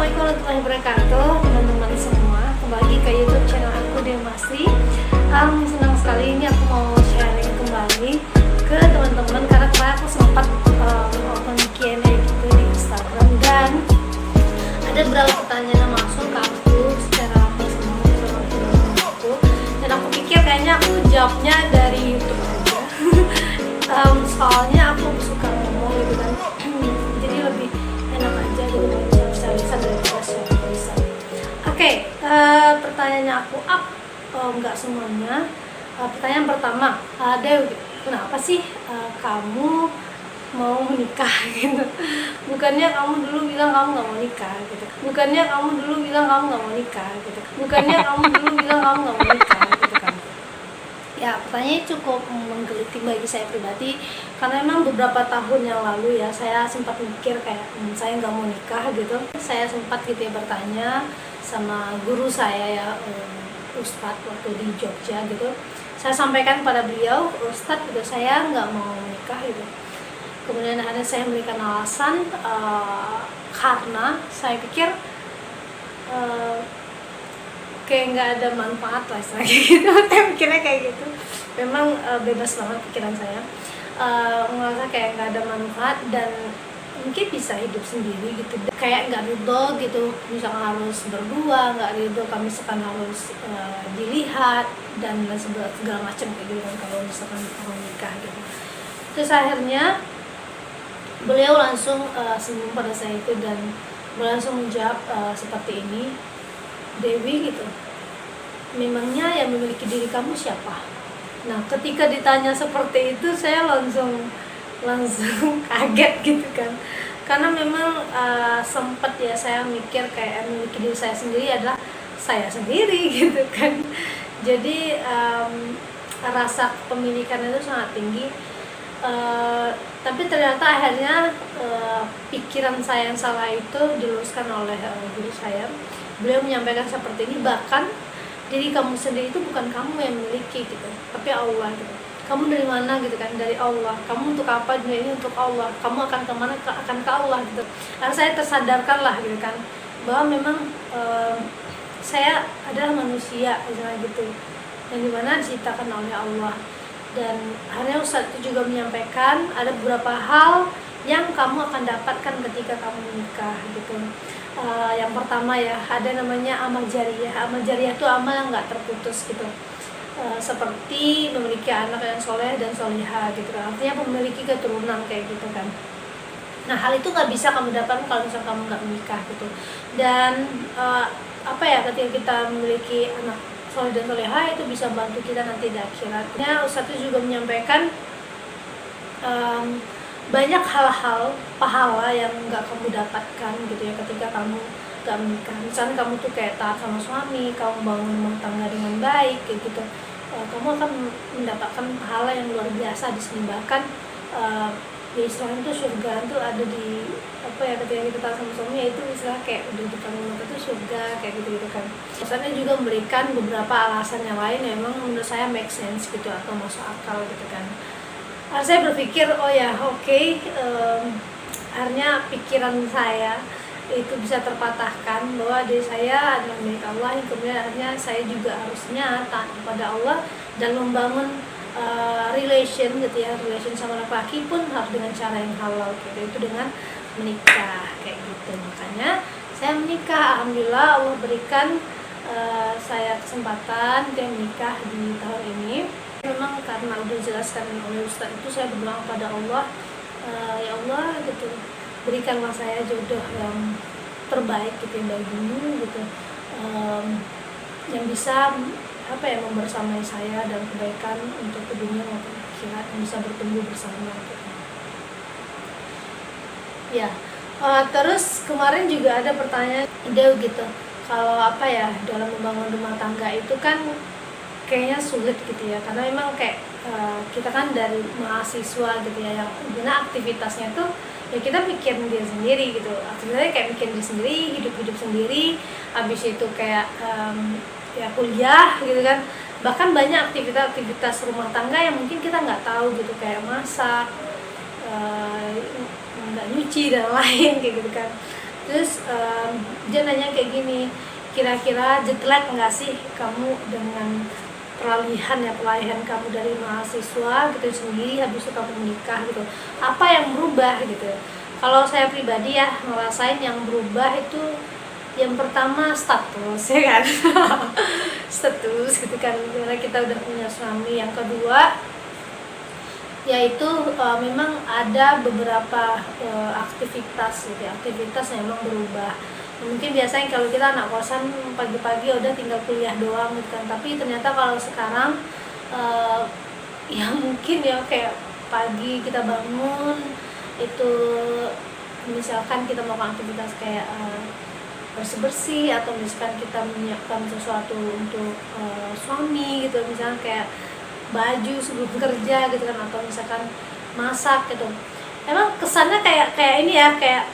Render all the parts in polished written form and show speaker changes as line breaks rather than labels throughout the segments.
Assalamualaikum warahmatullahi wabarakatuh, teman-teman semua. Kembali lagi ke YouTube channel aku, Demasri. Senang sekali ini aku mau sharing kembali ke teman-teman karena kemarin aku sempat open Q&A gitu di Instagram dan ada beberapa pertanyaan yang masuk ke aku secara personal ke aku, dan aku pikir kayaknya aku jawabnya dari YouTube aja. Soalnya aku suka ngomong gitu kan, jadi lebih enak aja gitu bisa daripada share bisa. Oke, pertanyaannya aku nggak semuanya. Pertanyaan pertama, Dew, kenapa sih kamu mau menikah gitu? Bukannya kamu dulu bilang kamu nggak mau nikah gitu. Bukannya kamu dulu bilang kamu nggak mau nikah gitu. Bukannya kamu dulu bilang kamu nggak mau nikah gitu kan. Ya, pertanyaannya cukup menggelitik bagi saya pribadi karena memang beberapa tahun yang lalu ya saya sempat mikir kayak saya nggak mau nikah gitu. Saya sempat gitu ya bertanya sama guru saya ya, Ustadz waktu di Jogja gitu. Saya sampaikan pada beliau, Ustadz gitu, saya nggak mau menikah gitu. Kemudian ada saya memberikan alasan karena saya pikir kayak nggak ada manfaat lah istilahnya gitu. Saya mikirnya kayak gitu. Memang bebas banget pikiran saya, ngerasa kayak nggak ada manfaat dan mungkin bisa hidup sendiri gitu, kayak nggak ridho gitu misalkan harus berdua, nggak ridho kalau misalkan harus dilihat dan segala macam kayak gitu kan kalau misalkan mau nikah gitu. Terus akhirnya beliau langsung senyum pada saya itu dan beliau langsung menjawab seperti ini, Dewi gitu, memangnya yang memiliki diri kamu siapa? Nah, ketika ditanya seperti itu saya langsung kaget gitu kan, karena memang sempat ya saya mikir kayak memiliki diri saya sendiri adalah saya sendiri gitu kan. Jadi rasa kepemilikan itu sangat tinggi. Tapi ternyata akhirnya pikiran saya yang salah itu diluruskan oleh guru saya. Beliau menyampaikan seperti ini, bahkan diri kamu sendiri itu bukan kamu yang memiliki gitu, tapi Allah gitu. Kamu dari mana gitu kan, dari Allah. Kamu untuk apa, dunia ini untuk Allah. Kamu akan kemana, akan ke Allah gitu. Lalu saya tersadarkan lah gitu kan, bahwa memang saya adalah manusia misalnya gitu, yang dimana diciptakan oleh Allah. Dan akhirnya Ustadz itu juga menyampaikan ada beberapa hal yang kamu akan dapatkan ketika kamu menikah gitu. Yang pertama ya, ada namanya amal jariyah. Amal jariyah itu amal yang nggak terputus gitu, seperti memiliki anak yang soleh dan soleha gitu kan, artinya memiliki keturunan kayak gitu kan. Nah, hal itu nggak bisa kamu dapatkan kalau misalnya kamu nggak menikah gitu. Dan ketika kita memiliki anak soleh dan soleha itu bisa bantu kita nanti di akhiratnya. Ustadz juga menyampaikan banyak hal-hal pahala yang nggak kamu dapatkan gitu ya ketika kamu nggak menikah. Misalnya kamu tuh kayak taat sama suami, kamu bangun rumah tangga dengan baik kayak gitu, kamu akan mendapatkan pahala yang luar biasa di sini. Bahkan ya istilahnya tuh surga itu ada di ketika kita taat sama suami, itu istilah kayak udah depan rumah itu surga kayak gitu kan. Misalnya juga memberikan beberapa alasan yang lain yang memang menurut saya make sense gitu atau masuk akal gitu kan. Saya berpikir akhirnya pikiran saya itu bisa terpatahkan bahwa diri saya adalah milik Allah, kemudian akhirnya saya juga harusnya taat kepada Allah dan membangun relation sama laki-laki pun harus dengan cara yang halal gitu, itu dengan menikah kayak gitu. Makanya saya menikah, alhamdulillah Allah berikan saya kesempatan untuk menikah di tahun ini. Memang karena udah dijelaskan oleh Ustadz itu, saya berdoa pada Allah, ya Allah gitu, berikanlah saya jodoh yang terbaik gitu bagimu gitu, yang bisa membersamai saya dan kebaikan untuk dunia maupun akhirat, yang bisa bertumbuh bersama gitu. Ya, terus kemarin juga ada pertanyaan ide gitu, kalau dalam membangun rumah tangga itu kan kayaknya sulit gitu ya, karena memang kayak kita kan dari mahasiswa gitu ya, yang guna aktivitasnya tuh ya kita mikirin diri sendiri gitu, aktivitasnya kayak mikirin diri sendiri, hidup sendiri, habis itu kayak ya kuliah gitu kan. Bahkan banyak aktivitas rumah tangga yang mungkin kita nggak tahu gitu, kayak masak, nggak nyuci dan lain kayak gitu kan. Terus dia nanya kayak gini, kira-kira jet lag nggak sih kamu dengan peralihan kamu dari mahasiswa gitu sendiri habis itu kamu menikah gitu, apa yang berubah gitu. Kalau saya pribadi ya ngerasain yang berubah itu yang pertama status, ya kan. Status gitu kan, karena kita udah punya suami. Yang kedua yaitu memang ada beberapa aktivitas gitu ya, aktivitas yang memang berubah. Mungkin biasanya kalau kita anak kosan pagi-pagi udah tinggal kuliah doang gitu kan, tapi ternyata kalau sekarang ya mungkin ya kayak pagi kita bangun itu misalkan kita melakukan aktivitas kayak bersih-bersih, atau misalkan kita menyiapkan sesuatu untuk suami gitu, misalkan kayak baju sebelum kerja gitu kan, atau misalkan masak gitu. Emang kesannya kayak ini ya, kayak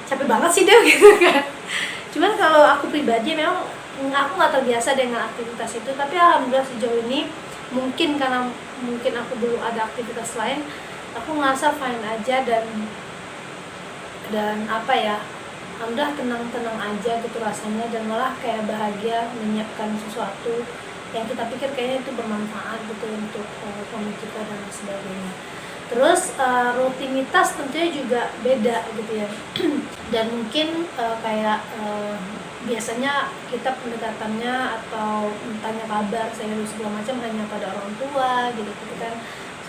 capek banget sih deh gitu kan. Cuman kalau aku pribadi memang aku nggak terbiasa dengan aktivitas itu, tapi alhamdulillah sejauh ini mungkin karena mungkin aku belum ada aktivitas lain, aku ngerasa fine aja dan apa ya, alhamdulillah tenang-tenang aja gitu rasanya, dan malah kayak bahagia menyiapkan sesuatu yang kita pikir kayaknya itu bermanfaat gitu untuk suami kita dan sebagainya. Terus rutinitas tentunya juga beda gitu ya. Dan mungkin kayak biasanya kita pendekatannya atau tanya kabar saya segala macam hanya pada orang tua gitu kan,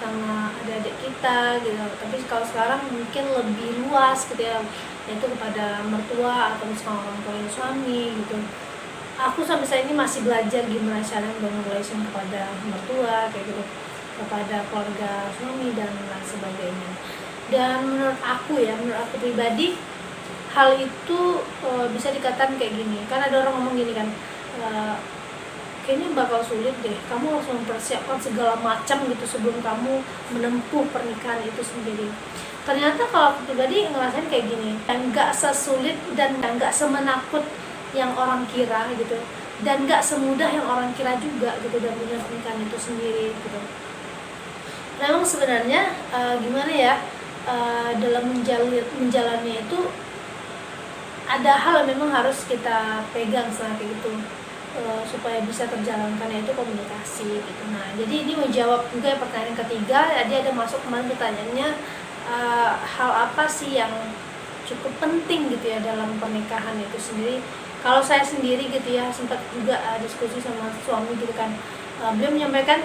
sama adik-adik kita gitu. Tapi kalau sekarang mungkin lebih luas gitu ya, yaitu kepada mertua atau misalnya orang tua suami gitu. Aku sampai saat ini masih belajar gimana cara membangun relation kepada mertua kayak gitu, kepada keluarga suami dan lain sebagainya. Dan menurut aku pribadi, hal itu bisa dikatakan kayak gini. Kan ada orang ngomong gini kan, kayaknya bakal sulit deh, kamu harus mempersiapkan segala macam gitu sebelum kamu menempuh pernikahan itu sendiri. Ternyata kalau aku pribadi ngerasain kayak gini, dan gak sesulit dan gak semenakut yang orang kira gitu, dan gak semudah yang orang kira juga gitu dalam dunia pernikahan itu sendiri gitu. Memang sebenarnya gimana ya, dalam menjalani itu ada hal yang memang harus kita pegang kayak gitu supaya bisa terjalankan, yaitu komunikasi gitu. Nah jadi ini menjawab juga pertanyaan ketiga. Jadi ada masuk kemarin pertanyaannya, hal apa sih yang cukup penting gitu ya dalam pernikahan itu sendiri. Kalau saya sendiri gitu ya, sempat juga diskusi sama suami gitu kan, beliau menyampaikan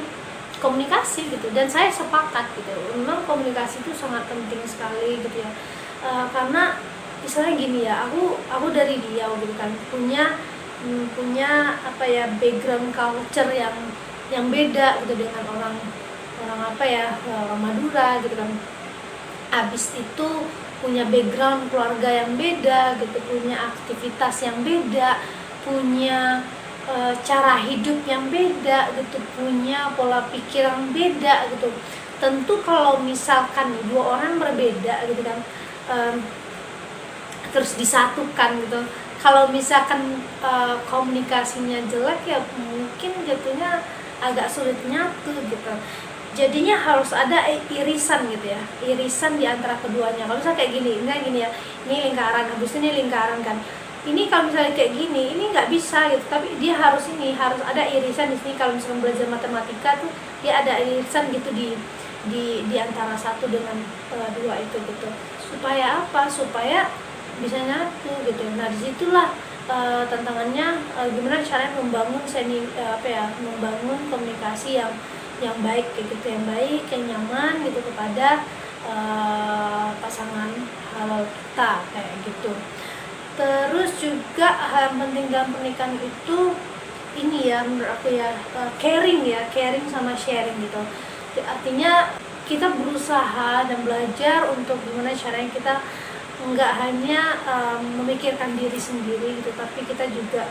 komunikasi gitu, dan saya sepakat gitu, memang komunikasi itu sangat penting sekali gitu ya. Karena misalnya gini ya, aku dari Riau gitu kan, punya apa ya, background culture yang beda gitu dengan orang apa ya, orang Madura gitu kan. Habis itu punya background keluarga yang beda gitu, punya aktivitas yang beda, punya cara hidup yang beda gitu, punya pola pikir yang beda gitu. Tentu kalau misalkan dua orang berbeda gitu kan, terus disatukan gitu, kalau misalkan komunikasinya jelek ya mungkin jatuhnya agak sulit nyatu gitu. Jadinya harus ada irisan gitu ya, irisan di antara keduanya. Kalau misalnya kayak gini ya, ini lingkaran, habis ini lingkaran kan, ini kalau misalnya kayak gini, ini nggak bisa gitu, tapi dia harus ada irisan di sini. Kalau misalnya belajar matematika tuh dia ada irisan gitu di antara satu dengan dua itu gitu, supaya apa? Supaya bisa nyatu gitu. Nah disitulah tantangannya, gimana caranya membangun membangun komunikasi yang baik kayak gitu, yang baik, yang nyaman gitu kepada pasangan halal kita kayak gitu. Terus juga hal yang penting dalam pernikahan itu ini ya, menurut aku ya, caring sama sharing gitu. Artinya kita berusaha dan belajar untuk gimana caranya kita nggak hanya memikirkan diri sendiri gitu, tapi kita juga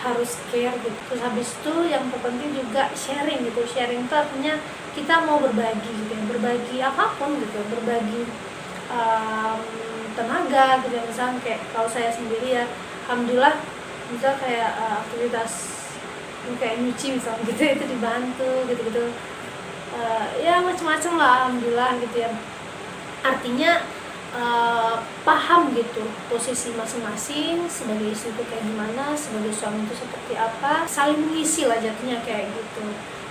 harus care gitu. Terus habis itu yang terpenting juga sharing gitu. Sharing itu artinya kita mau berbagi gitu ya, berbagi apapun gitu, berbagi tenaga gitu ya. Misalnya kayak kalau saya sendiri ya, alhamdulillah misal kayak aktivitas kayak nyuci misalnya gitu, itu dibantu gitu ya macam-macam lah alhamdulillah gitu ya. Artinya paham gitu posisi masing-masing, sebagai istri itu kayak gimana, sebagai suami itu seperti apa, saling mengisi lah jatuhnya kayak gitu.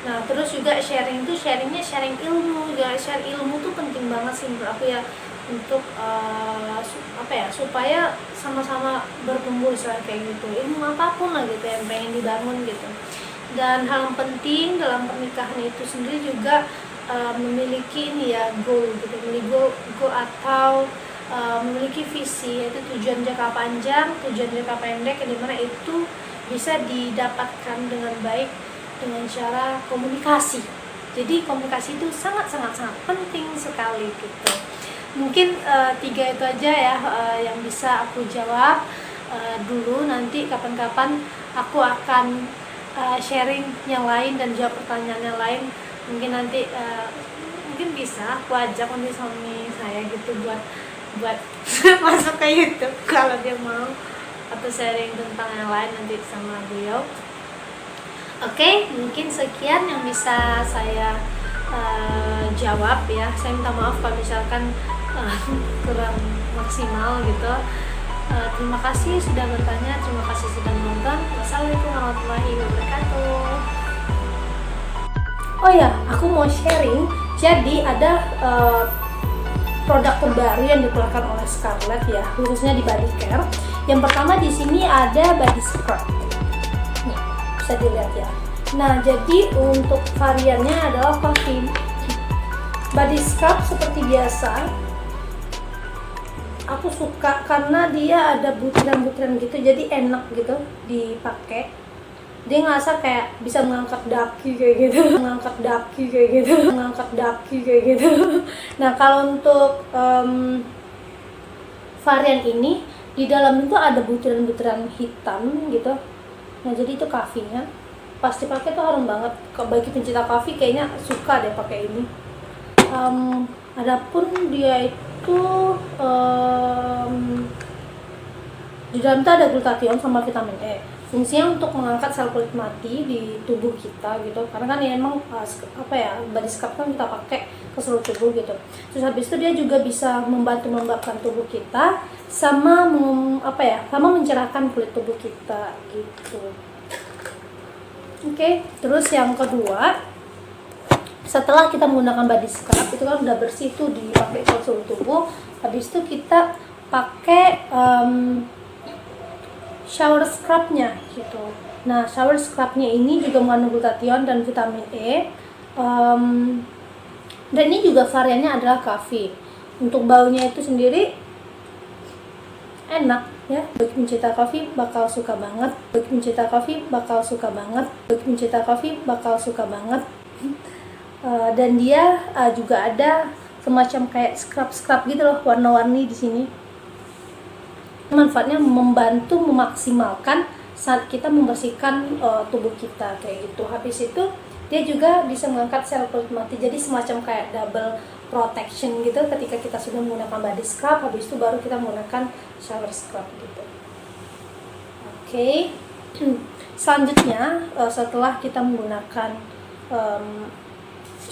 Nah terus juga sharing itu sharing ilmu juga. Share ilmu tuh penting banget sih menurut aku ya, untuk supaya sama-sama bertumbuh kayak gitu, ilmu apapun lah gitu yang pengen dibangun gitu. Dan hal yang penting dalam pernikahan itu sendiri juga memiliki ini ya, goal gitu, memiliki goal atau memiliki visi, yaitu tujuan jangka panjang, tujuan jangka pendek, yang dimana itu bisa didapatkan dengan baik dengan cara komunikasi. Jadi komunikasi itu sangat penting sekali gitu. Mungkin 3 itu aja ya yang bisa aku jawab dulu. Nanti kapan-kapan aku akan sharing yang lain dan jawab pertanyaan yang lain. Mungkin nanti mungkin bisa aku ajak nanti suami saya gitu buat masuk ke YouTube kalau dia mau, atau sharing tentang yang lain nanti sama beliau. Oke, mungkin sekian yang bisa saya jawab ya. Saya minta maaf kalau misalkan kurang maksimal gitu. Terima kasih sudah bertanya, terima kasih sudah menonton. Wassalamualaikum warahmatullahi wabarakatuh. Oh ya, aku mau sharing. Jadi ada produk terbaru yang dikeluarkan oleh Scarlett ya, khususnya di body care. Yang pertama di sini ada body scrub. Nih, bisa dilihat ya. Nah, jadi untuk variannya adalah coffee body scrub seperti biasa. Aku suka karena dia ada butiran-butiran gitu, jadi enak gitu dipakai. Dia ngerasa kayak bisa mengangkat daki kayak gitu, mengangkat daki kayak gitu. Nah, kalau untuk varian ini di dalam itu ada butiran-butiran hitam gitu. Nah, jadi itu coffee-nya. Pas dipakai tuh harum banget. Bagi pencinta coffee kayaknya suka deh pakai ini. Adapun dia itu di dalam itu ada glutathione sama vitamin E. Fungsinya untuk mengangkat sel kulit mati di tubuh kita gitu, karena kan ya emang body scrub kan kita pakai ke seluruh tubuh gitu. Terus habis itu dia juga bisa membantu melembabkan tubuh kita sama sama mencerahkan kulit tubuh kita gitu. Oke, terus yang kedua, setelah kita menggunakan body scrub itu kan udah bersih tuh dipakai ke seluruh tubuh. Habis itu kita pakai shower scrubnya gitu. Nah, shower scrubnya ini juga mengandung glutathione dan vitamin E. Dan ini juga variannya adalah coffee. Untuk baunya itu sendiri enak ya. Bagi pencinta coffee bakal suka banget. Dan dia juga ada semacam kayak scrub gitu loh, warna-warni di sini. Manfaatnya membantu memaksimalkan saat kita membersihkan tubuh kita kayak gitu. Habis itu dia juga bisa mengangkat sel kulit mati, jadi semacam kayak double protection gitu ketika kita sudah menggunakan body scrub. Habis itu baru kita menggunakan shower scrub gitu. Oke. Selanjutnya setelah kita menggunakan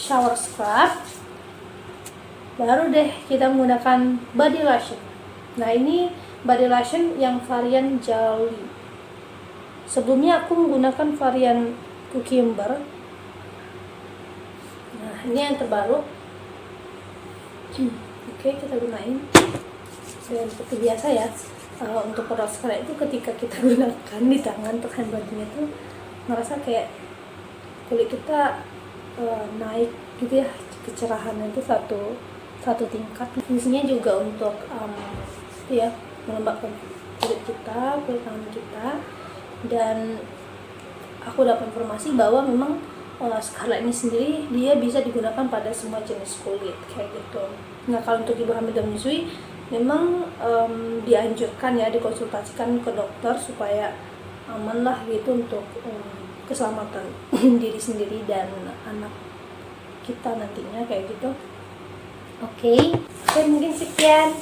shower scrub, baru deh kita menggunakan body lotion. Nah, ini body lotion yang varian jelly. Sebelumnya aku menggunakan varian cucumber. Nah, ini yang terbaru. Oke, kita gunain. Dan seperti biasa ya, untuk produk Scarlett itu ketika kita gunakan di tangan untuk hand body-nya tuh ngerasa kayak kulit kita naik gitu ya, kecerahannya itu satu tingkat. Fungsinya juga untuk melembabkan kulit tangan kita. Dan aku dapat informasi bahwa memang Scarlett ini sendiri dia bisa digunakan pada semua jenis kulit kayak gitu. Nah, kalau untuk ibu hamil dan menyusui memang dianjurkan ya dikonsultasikan ke dokter supaya aman lah gitu untuk keselamatan diri sendiri dan anak kita nantinya kayak gitu. Oke, mungkin sekian.